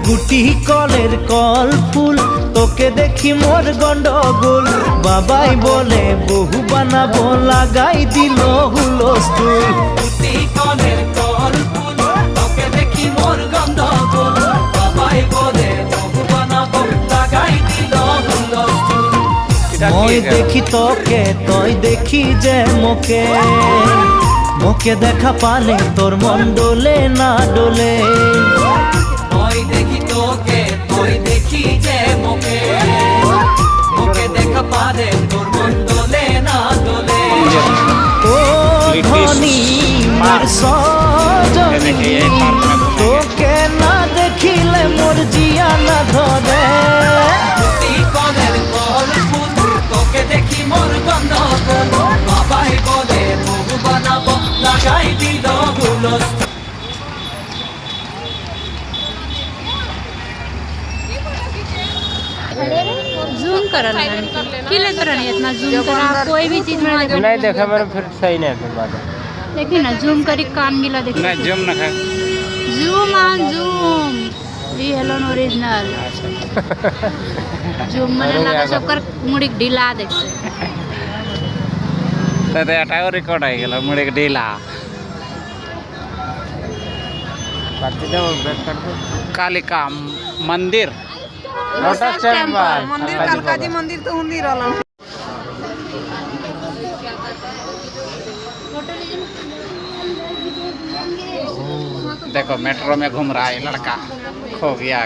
গুটি কলের কল ফুল, তোকে দেখি মোর গন্ডগোল। বাবাই বলে বহু বানাবো, লাগাই দিল হুলস্থুল। গুটি কলের কল ফুল, তোকে দেখি মোর গন্ডগোল। বাবাই বলে বহু বানাবো, লাগাই দিল হুলস্থুল। মই দেখি তোকে, তই দেখি যে মোকে, মোকে দেখা পালে তোর মন ডোলে না ডোলে। মই দেখি তোকে, তুই দেখি যে মোকে, মোকে দেখা পারে তোর মন দোলে না দোলে। ও ধনী মোর সজনী, তোকে না দেখিলে মোর জিয়া না ধরে। গুটি কলের কল ফুল, তোকে দেখি মোর গন্ডগোল। বাবাই বলে বহু বানাবো, লাগাই দিল হুলস্থুল। जूम करा कि ले करा नहीं इतना जूम करा कोई भी चीज में नहीं देखा मेरे फिर सही नहीं फिर बात देखिए ना जूम करी कान गिला देखिए नहीं जूम ना खा जूम ऑन जूम ये हेलोन ओरिजिनल जूम मैंने लगा सबकर मुड़ी ढीला देखते तो एटाও রেকর্ড হয়ে গেল মুড়ে ঢিলা कालिका मंदिर लोटस टेम्पल मंदिर कालकाजी मंदिर तो हुंदी रहलन। देखो मेट्रो में घूम रहा है लड़का खो गया